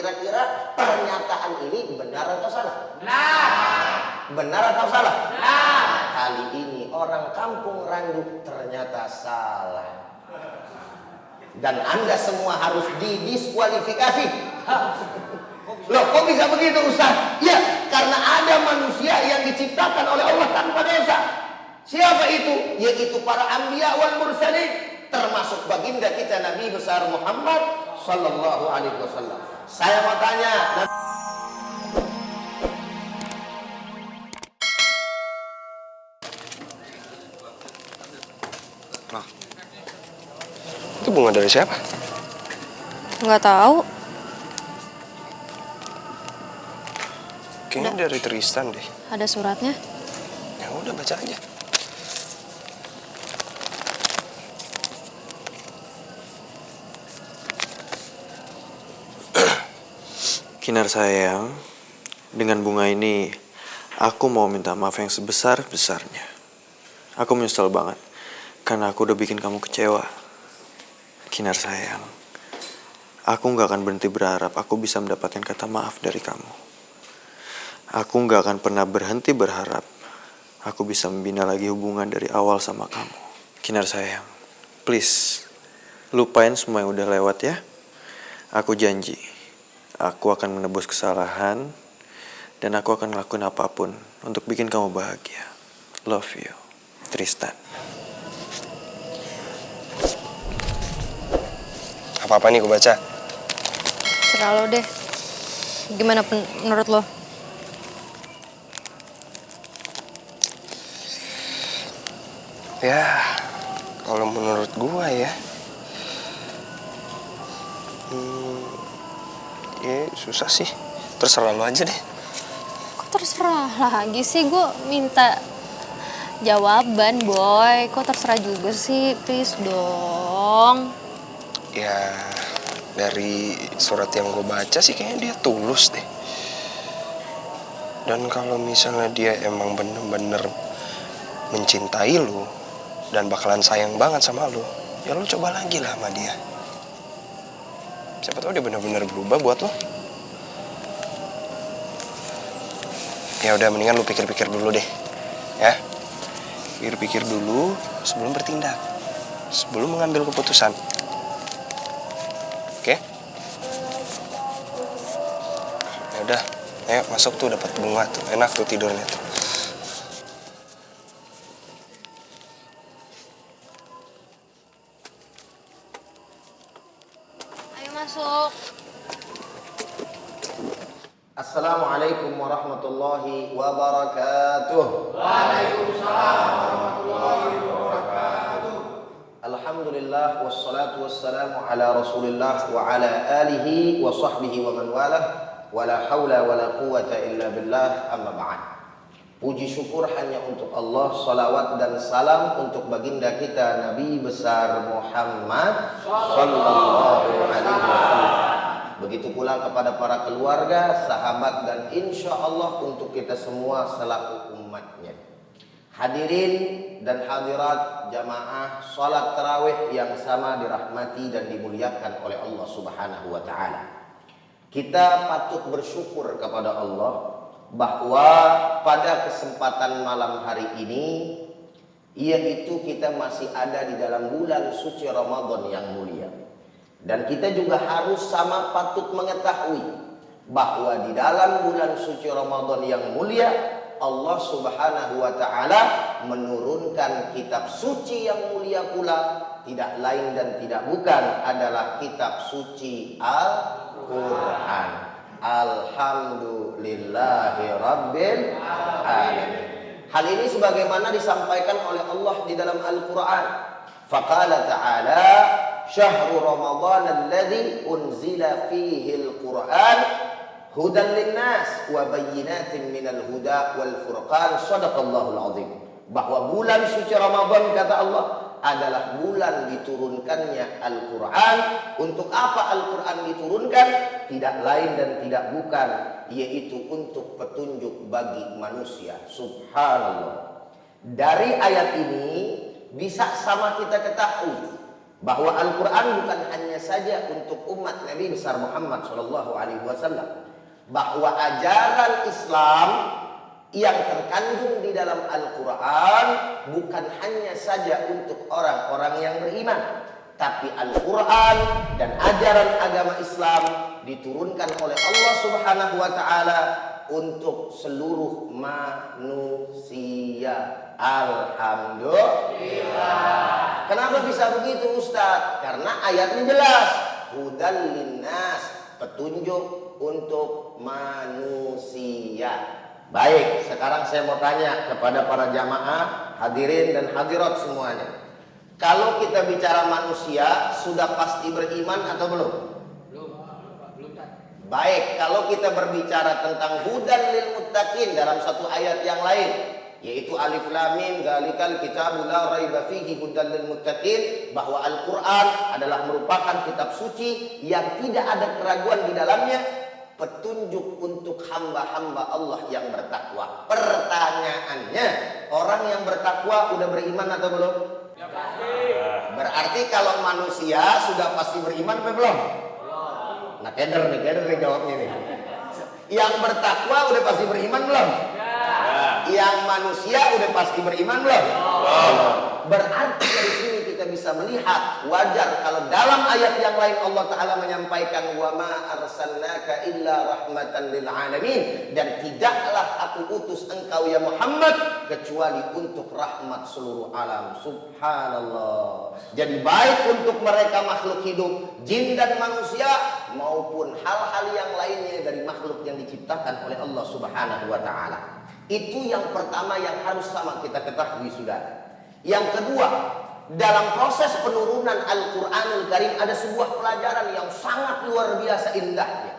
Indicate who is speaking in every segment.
Speaker 1: Kira-kira pernyataan ini benar atau salah?
Speaker 2: Benar.
Speaker 1: Benar atau salah?
Speaker 2: Benar.
Speaker 1: Kali ini orang kampung Randu ternyata salah. Dan Anda semua harus didiskualifikasi. Loh, kok bisa begitu Ustaz? Ya, karena ada manusia yang diciptakan oleh Allah tanpa dosa. Siapa itu? Yaitu para anbiya wal mursalin, termasuk baginda kita Nabi besar Muhammad sallallahu alaihi wasallam. Saya mau tanya,
Speaker 3: Nah, itu bunga dari siapa?
Speaker 4: Nggak tahu.
Speaker 3: Kayaknya dari Tristan deh.
Speaker 4: Ada suratnya.
Speaker 3: Ya udah, baca aja. Kinar sayang, dengan bunga ini aku mau minta maaf yang sebesar-besarnya. Aku menyesal banget karena aku udah bikin kamu kecewa. Kinar sayang, aku gak akan berhenti berharap aku bisa mendapatkan kata maaf dari kamu. Aku gak akan pernah berhenti berharap aku bisa membina lagi hubungan dari awal sama kamu. Kinar sayang, please, lupain semua yang udah lewat ya. Aku janji, aku akan menebus kesalahan dan aku akan ngelakuin apapun untuk bikin kamu bahagia. Love you, Tristan. Apa-apa nih gue baca?
Speaker 4: Serah lo deh. Gimana menurut lo?
Speaker 3: Ya, kalau menurut gue ya, ya susah sih. Terserah lo aja deh.
Speaker 4: Kok terserah lagi sih? Gue minta jawaban, boy. Kok terserah juga sih? Please dong.
Speaker 3: Ya, dari surat yang gue baca sih kayaknya dia tulus deh. Dan kalau misalnya dia emang bener-bener mencintai lo dan bakalan sayang banget sama lo, ya lo coba lagi lah sama dia. Siapa tahu dia bener-bener berubah buat lo. Ya udah, mendingan lo pikir-pikir dulu deh, ya. Pikir-pikir dulu sebelum bertindak, sebelum mengambil keputusan. Oke? Ya udah, ayo masuk tuh, dapat bunga tuh, enak tuh tidurnya tuh.
Speaker 4: Ayo masuk.
Speaker 1: Assalamualaikum warahmatullahi wabarakatuh.
Speaker 2: Waalaikumsalam warahmatullahi wabarakatuh.
Speaker 1: Alhamdulillah wassalatu wassalamu ala Rasulillah wa ala alihi wa sahbihi wa man walah, wa la haula wa la quwata illa billah, amma ba'd. Puji syukur hanya untuk Allah, salawat dan salam untuk baginda kita Nabi besar Muhammad sallallahu alaihi wasallam. Begitu pula kepada para keluarga, sahabat, dan insya Allah untuk kita semua selaku umatnya. Hadirin dan hadirat jamaah salat tarawih yang sama dirahmati dan dimuliakan oleh Allah Subhanahu wa ta'ala. Kita patut bersyukur kepada Allah bahwa pada kesempatan malam hari ini, yaitu kita masih ada di dalam bulan suci Ramadan yang mulia. Dan kita juga harus sama patut mengetahui bahwa di dalam bulan suci Ramadan yang mulia, Allah Subhanahu wa ta'ala menurunkan kitab suci yang mulia pula, tidak lain dan tidak bukan adalah kitab suci Al-Quran. Alhamdulillahi Rabbil Alamin. Hal ini sebagaimana disampaikan oleh Allah di dalam Al-Quran. Faqala ta'ala, Syahru Ramadan alladhi unzila fihi al-Quran hudan linnas wa bayyinatin minal huda wal furqan. Shadaqallahul azim. Bahwa bulan suci Ramadan, kata Allah, adalah bulan diturunkannya Al-Quran. Untuk apa Al-Quran diturunkan? Tidak lain dan tidak bukan, yaitu untuk petunjuk bagi manusia. Subhanallah. Dari ayat ini bisa sama kita ketahui bahwa Al-Quran bukan hanya saja untuk umat Nabi besar Muhammad SAW, bahwa ajaran Islam yang terkandung di dalam Al-Quran bukan hanya saja untuk orang-orang yang beriman, tapi Al-Quran dan ajaran agama Islam diturunkan oleh Allah Subhanahu wa Ta'ala untuk seluruh manusia. Alhamdulillah. Kenapa bisa begitu Ustadz? Karena ayatnya jelas, hudal linnas, petunjuk untuk manusia. Baik, sekarang saya mau tanya kepada para jamaah, hadirin dan hadirat semuanya. Kalau kita bicara manusia, sudah pasti beriman atau belum? Belum. Baik, kalau kita berbicara tentang hudan lil muttaqin dalam satu ayat yang lain, yaitu alif lam mim dzalikal kitabul la raiba fihi hudan lil muttaqin, bahwa Al-Qur'an adalah merupakan kitab suci yang tidak ada keraguan di dalamnya, petunjuk untuk hamba-hamba Allah yang bertakwa. Pertanyaannya, orang yang bertakwa udah beriman atau belum? Ya, pasti. Berarti kalau manusia sudah pasti beriman atau belum? Nah, keder nih jawabnya nih. Yang bertakwa udah pasti beriman belum? Yang manusia udah pasti beriman belum? Berarti dari sini kita bisa melihat wajar kalau dalam ayat yang lain Allah Ta'ala menyampaikan wa ma arsalnaka illa rahmatan lil alamin, dan tidaklah aku utus engkau ya Muhammad kecuali untuk rahmat seluruh alam. Subhanallah. Jadi baik untuk mereka makhluk hidup, jin dan manusia, maupun hal-hal yang lainnya dari makhluk yang diciptakan oleh Allah Subhanahu wa Ta'ala. Itu yang pertama yang harus sama kita ketahui, saudara. Yang kedua, dalam proses penurunan Al-Quranul Karim ada sebuah pelajaran yang sangat luar biasa indahnya.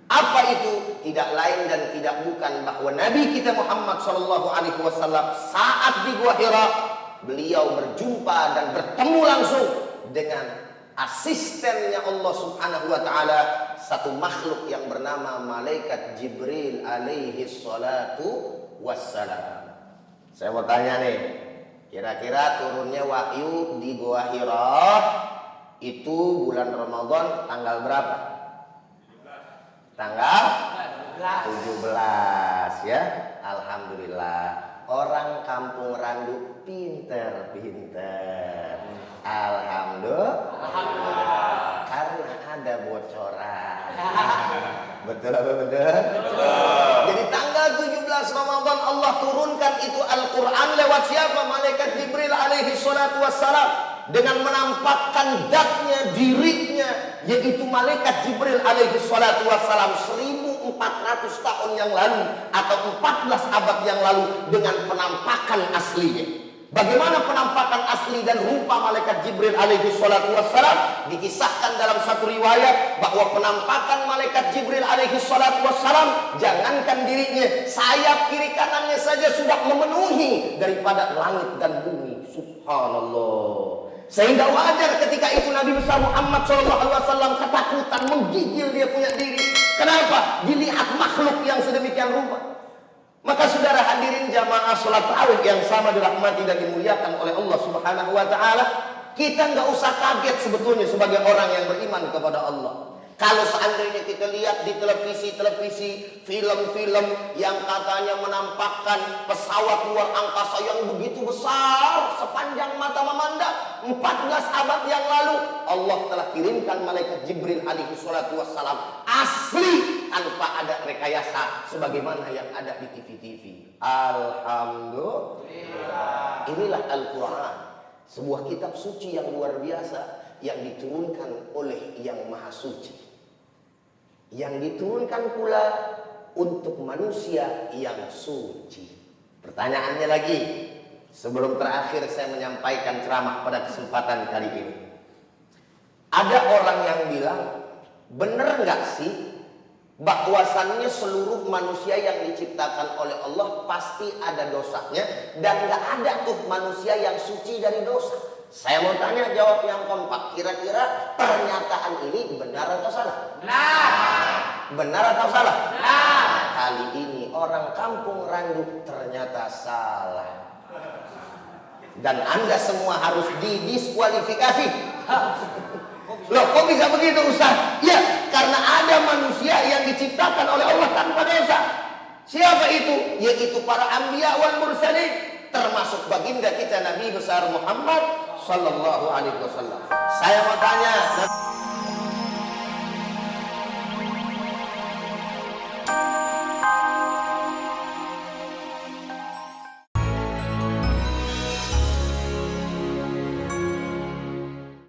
Speaker 1: Apa itu? Tidak lain dan tidak bukan bahwa Nabi kita Muhammad SAW saat di Gua Hira, beliau berjumpa dan bertemu langsung dengan asistennya Allah Subhanahu wa Ta'ala, satu makhluk yang bernama malaikat Jibril alaihi salatu wassalam. Saya mau tanya nih, kira-kira turunnya wahyu di Gua Hira itu bulan Ramadan tanggal berapa? Tanggal 17 ya. Alhamdulillah. Orang kampung Randu pinter. Alhamdulillah. Karena ada bocoran. Betul apa betul? Jadi tanggal 17 Ramadan Allah turunkan itu Al-Quran lewat siapa? Malaikat Jibril alaihi salatu wassalam, dengan menampakkan zatnya, dirinya, yaitu malaikat Jibril alaihi salatu wassalam 1400 tahun yang lalu atau 14 abad yang lalu dengan penampakan aslinya. Bagaimana penampakan asli dan rupa malaikat Jibril alaihi salatu wassalam? Dikisahkan dalam satu riwayat bahwa penampakan malaikat Jibril alaihi salatu wassalam, jangankan dirinya, sayap kiri kanannya saja sudah memenuhi daripada langit dan bumi. Subhanallah. Sehingga wajar ketika itu Nabi besar Muhammad SAW ketakutan, menggigil dia punya diri. Kenapa? Dilihat makhluk yang sedemikian rupa. Maka saudara hadirin jamaah sholat tarawih yang sama dirahmati dan dimuliakan oleh Allah Subhanahu wa Ta'ala, kita nggak usah kaget sebetulnya sebagai orang yang beriman kepada Allah. Kalau seandainya kita lihat di televisi, film-film yang katanya menampakkan pesawat luar angkasa yang begitu besar sepanjang mata memandang, 14 abad yang lalu Allah telah kirimkan malaikat Jibril alaihi salatu wassalam asli tanpa ada rekayasa sebagaimana yang ada di TV-TV. Alhamdulillah. Inilah Al-Quran, sebuah kitab suci yang luar biasa yang diturunkan oleh Yang Maha Suci, yang diturunkan pula untuk manusia yang suci. Pertanyaannya lagi, sebelum terakhir saya menyampaikan ceramah pada kesempatan kali ini, ada orang yang bilang, bener nggak sih bahwasannya seluruh manusia yang diciptakan oleh Allah pasti ada dosanya, dan nggak ada tuh manusia yang suci dari dosa? Saya mau tanya, jawab yang kompak. Kira-kira pernyataan ini benar atau salah? Benar. Benar atau salah? Benar. Kali ini orang kampung Randu ternyata salah. dan Anda semua harus didiskualifikasi. Loh, kok bisa begitu Ustaz? Ya, karena ada manusia yang diciptakan oleh Allah tanpa dosa. Siapa itu? Yaitu para anbiya wal mursalin, termasuk baginda kita Nabi besar Muhammad sallallahu alaihi wasallam. Saya mau tanya,